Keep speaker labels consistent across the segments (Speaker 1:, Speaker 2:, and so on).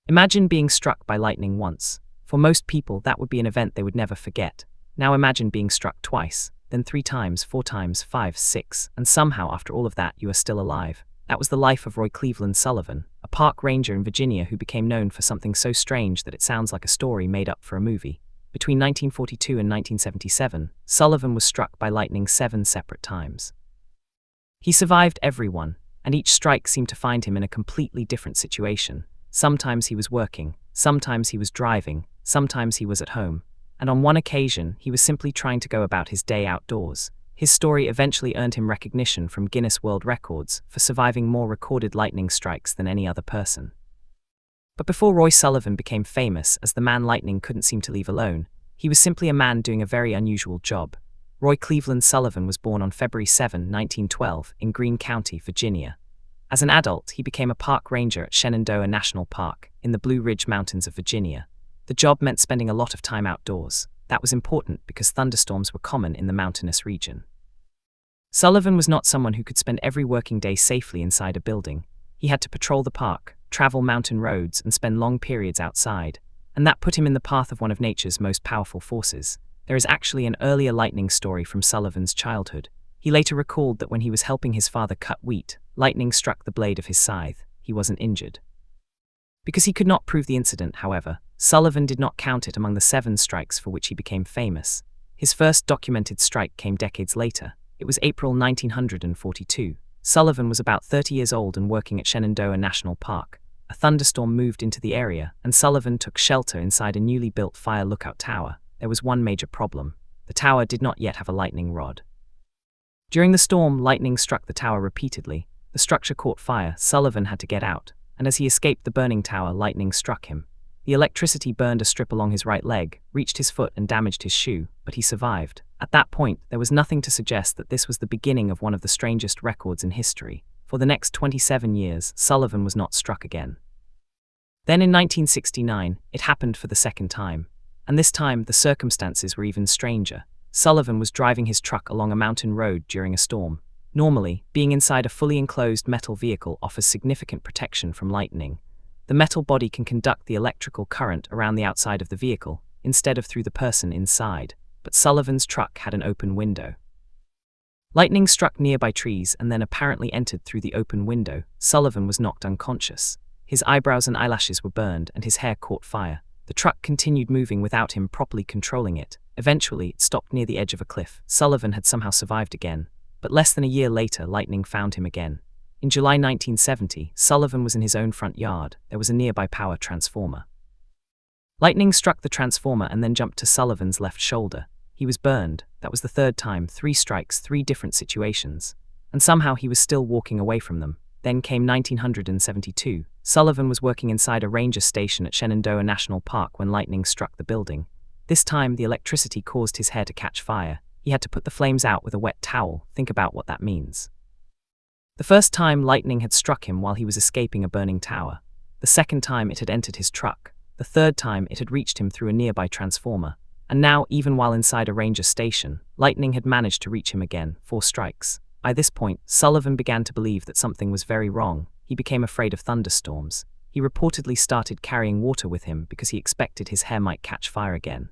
Speaker 1: Imagine being struck by lightning once. For most people, that would be an event they would never forget. Now imagine being struck twice, then 3 times, 4 times, 5, 6, and somehow after all of that you are still alive. That was the life of Roy Cleveland Sullivan, a park ranger in Virginia who became known for something so strange that it sounds like a story made up for a movie. Between 1942 and 1977, Sullivan was struck by lightning 7 separate times. He survived every one, and each strike seemed to find him in a completely different situation. Sometimes he was working, sometimes he was driving, sometimes he was at home, and on one occasion he was simply trying to go about his day outdoors. His story eventually earned him recognition from Guinness World Records for surviving more recorded lightning strikes than any other person. But before Roy Sullivan became famous as the man lightning couldn't seem to leave alone, he was simply a man doing a very unusual job. Roy Cleveland Sullivan was born on February 7, 1912, in Greene County, Virginia. As an adult, he became a park ranger at Shenandoah National Park, in the Blue Ridge Mountains of Virginia. The job meant spending a lot of time outdoors. That was important because thunderstorms were common in the mountainous region. Sullivan was not someone who could spend every working day safely inside a building. He had to patrol the park, travel mountain roads, and spend long periods outside, and that put him in the path of one of nature's most powerful forces. There is actually an earlier lightning story from Sullivan's childhood. He later recalled that when he was helping his father cut wheat, lightning struck the blade of his scythe. He wasn't injured. Because he could not prove the incident, however, Sullivan did not count it among the 7 strikes for which he became famous. His first documented strike came decades later. It was April 1942. Sullivan was about 30 years old and working at Shenandoah National Park. A thunderstorm moved into the area, and Sullivan took shelter inside a newly built fire lookout tower. There was one major problem. The tower did not yet have a lightning rod. During the storm, lightning struck the tower repeatedly. The structure caught fire. Sullivan had to get out, and as he escaped the burning tower, lightning struck him. The electricity burned a strip along his right leg, reached his foot and damaged his shoe, but he survived. At that point, there was nothing to suggest that this was the beginning of one of the strangest records in history. For the next 27 years, Sullivan was not struck again. Then in 1969, it happened for the second time. And this time, the circumstances were even stranger. Sullivan was driving his truck along a mountain road during a storm. Normally, being inside a fully enclosed metal vehicle offers significant protection from lightning. The metal body can conduct the electrical current around the outside of the vehicle, instead of through the person inside. But Sullivan's truck had an open window. Lightning struck nearby trees and then apparently entered through the open window. Sullivan was knocked unconscious. His eyebrows and eyelashes were burned and his hair caught fire. The truck continued moving without him properly controlling it. Eventually, it stopped near the edge of a cliff. Sullivan had somehow survived again. But less than a year later, lightning found him again. In July 1970, Sullivan was in his own front yard. There was a nearby power transformer. Lightning struck the transformer and then jumped to Sullivan's left shoulder. He was burned. That was the 3rd time, 3 strikes, 3 different situations. And somehow he was still walking away from them. Then came 1972. Sullivan was working inside a ranger station at Shenandoah National Park when lightning struck the building. This time, the electricity caused his hair to catch fire. He had to put the flames out with a wet towel. Think about what that means. The first time, lightning had struck him while he was escaping a burning tower. The second time, it had entered his truck. The third time, it had reached him through a nearby transformer. And now, even while inside a ranger station, lightning had managed to reach him again, 4 strikes. By this point, Sullivan began to believe that something was very wrong. He became afraid of thunderstorms. He reportedly started carrying water with him because he expected his hair might catch fire again.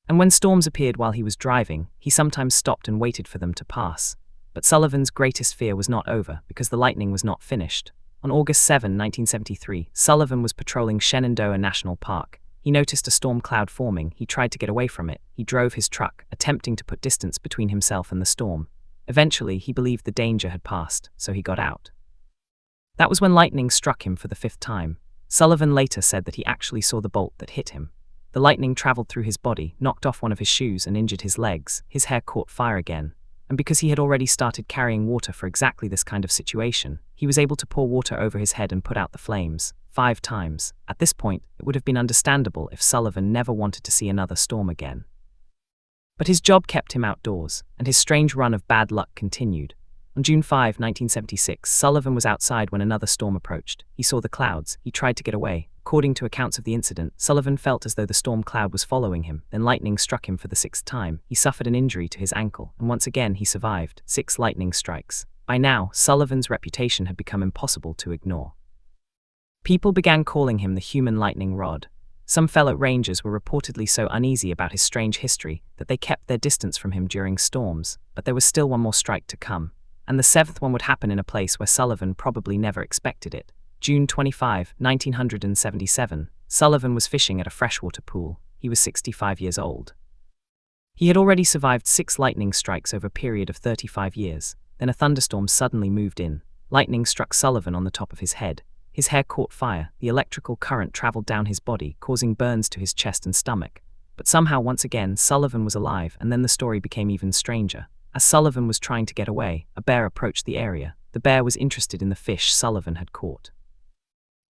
Speaker 1: And when storms appeared while he was driving, he sometimes stopped and waited for them to pass. But Sullivan's greatest fear was not over because the lightning was not finished. On August 7, 1973, Sullivan was patrolling Shenandoah National Park. He noticed a storm cloud forming. He tried to get away from it. He drove his truck, attempting to put distance between himself and the storm. Eventually, he believed the danger had passed, so he got out. That was when lightning struck him for the 5th time. Sullivan later said that he actually saw the bolt that hit him. The lightning traveled through his body, knocked off one of his shoes and injured his legs. His hair caught fire again. And because he had already started carrying water for exactly this kind of situation, he was able to pour water over his head and put out the flames 5 times. At this point, it would have been understandable if Sullivan never wanted to see another storm again. But his job kept him outdoors, and his strange run of bad luck continued. On June 5, 1976, Sullivan was outside when another storm approached. He saw the clouds. He tried to get away. According to accounts of the incident, Sullivan felt as though the storm cloud was following him. Then lightning struck him for the 6th time. He suffered an injury to his ankle, and once again he survived 6 lightning strikes. By now, Sullivan's reputation had become impossible to ignore. People began calling him the human lightning rod. Some fellow rangers were reportedly so uneasy about his strange history that they kept their distance from him during storms, but there was still one more strike to come, and the seventh one would happen in a place where Sullivan probably never expected it. June 25, 1977, Sullivan was fishing at a freshwater pool. He was 65 years old. He had already survived 6 lightning strikes over a period of 35 years. Then a thunderstorm suddenly moved in. Lightning struck Sullivan on the top of his head. His hair caught fire. The electrical current traveled down his body, causing burns to his chest and stomach. But somehow, once again, Sullivan was alive, and then the story became even stranger. As Sullivan was trying to get away, a bear approached the area. The bear was interested in the fish Sullivan had caught.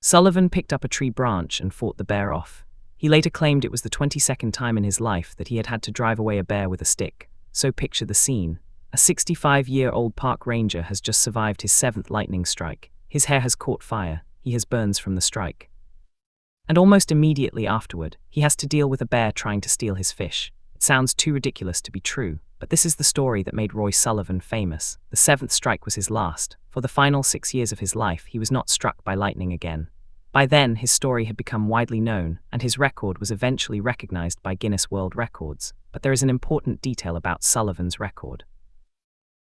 Speaker 1: Sullivan picked up a tree branch and fought the bear off. He later claimed it was the 22nd time in his life that he had had to drive away a bear with a stick. So picture the scene. A 65-year-old park ranger has just survived his 7th lightning strike. His hair has caught fire. He has burns from the strike. And almost immediately afterward, he has to deal with a bear trying to steal his fish. It sounds too ridiculous to be true, but this is the story that made Roy Sullivan famous. The 7th strike was his last. For the final 6 years of his life, he was not struck by lightning again. By then, his story had become widely known, and his record was eventually recognized by Guinness World Records. But there is an important detail about Sullivan's record.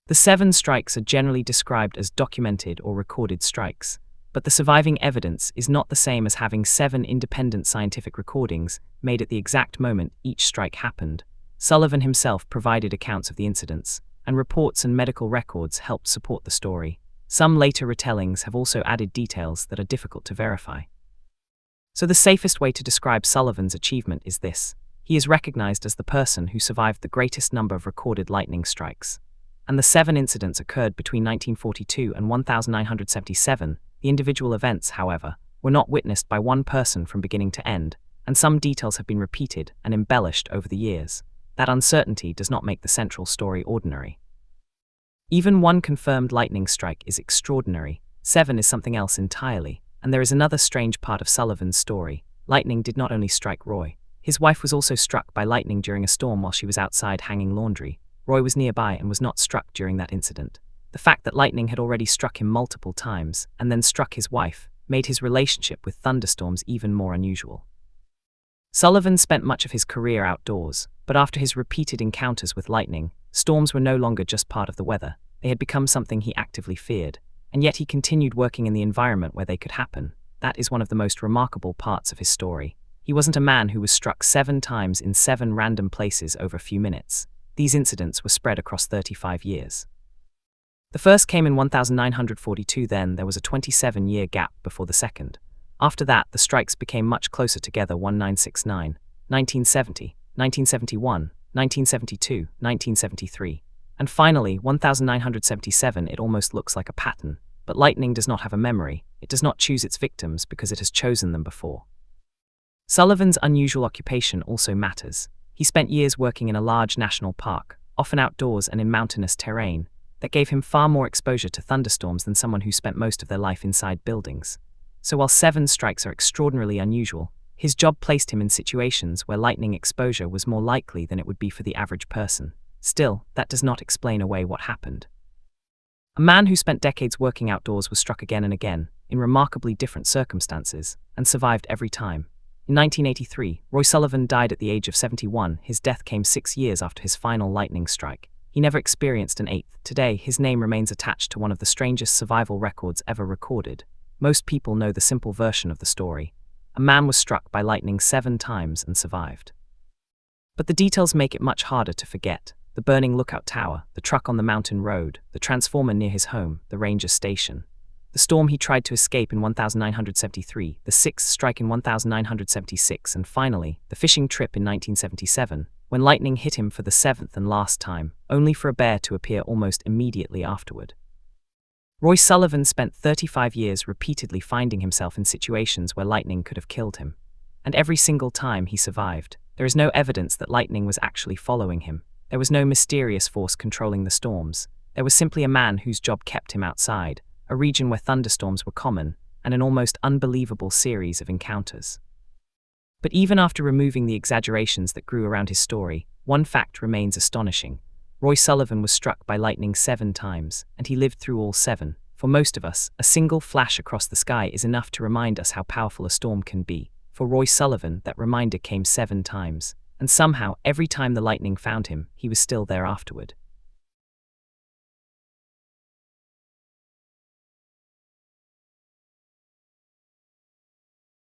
Speaker 1: The 7 strikes are generally described as documented or recorded strikes, but the surviving evidence is not the same as having 7 independent scientific recordings made at the exact moment each strike happened. Sullivan himself provided accounts of the incidents, and reports and medical records helped support the story. Some later retellings have also added details that are difficult to verify. So the safest way to describe Sullivan's achievement is this: he is recognized as the person who survived the greatest number of recorded lightning strikes. And the 7 incidents occurred between 1942 and 1977. The individual events, however, were not witnessed by one person from beginning to end, and some details have been repeated and embellished over the years. That uncertainty does not make the central story ordinary. Even one confirmed lightning strike is extraordinary. 7 is something else entirely. And there is another strange part of Sullivan's story. Lightning did not only strike Roy. His wife was also struck by lightning during a storm while she was outside hanging laundry. Roy was nearby and was not struck during that incident. The fact that lightning had already struck him multiple times, and then struck his wife, made his relationship with thunderstorms even more unusual. Sullivan spent much of his career outdoors, but after his repeated encounters with lightning, storms were no longer just part of the weather. They had become something he actively feared, and yet he continued working in the environment where they could happen. That is one of the most remarkable parts of his story. He wasn't a man who was struck 7 times in 7 random places over a few minutes. These incidents were spread across 35 years. The first came in 1942, then there was a 27-year gap before the second. After that, the strikes became much closer together: 1969, 1970, 1971, 1972, 1973. And finally, 1977. It almost looks like a pattern. But lightning does not have a memory. It does not choose its victims because it has chosen them before. Sullivan's unusual occupation also matters. He spent years working in a large national park, often outdoors and in mountainous terrain, that gave him far more exposure to thunderstorms than someone who spent most of their life inside buildings. So while 7 strikes are extraordinarily unusual, his job placed him in situations where lightning exposure was more likely than it would be for the average person. Still, that does not explain away what happened. A man who spent decades working outdoors was struck again and again, in remarkably different circumstances, and survived every time. In 1983, Roy Sullivan died at the age of 71. His death came 6 years after his final lightning strike. He never experienced an 8th. Today, his name remains attached to one of the strangest survival records ever recorded. Most people know the simple version of the story. A man was struck by lightning 7 times and survived. But the details make it much harder to forget. The burning lookout tower, the truck on the mountain road, the transformer near his home, the ranger station. The storm he tried to escape in 1973, the 6th strike in 1976, and finally, the fishing trip in 1977, when lightning hit him for the 7th and last time, only for a bear to appear almost immediately afterward. Roy Sullivan spent 35 years repeatedly finding himself in situations where lightning could have killed him. And every single time he survived. There is no evidence that lightning was actually following him. There was no mysterious force controlling the storms. There was simply a man whose job kept him outside, a region where thunderstorms were common, and an almost unbelievable series of encounters. But even after removing the exaggerations that grew around his story, one fact remains astonishing. Roy Sullivan was struck by lightning 7 times, and he lived through all 7. For most of us, a single flash across the sky is enough to remind us how powerful a storm can be. For Roy Sullivan, that reminder came 7 times. And somehow, every time the lightning found him, he was still there afterward.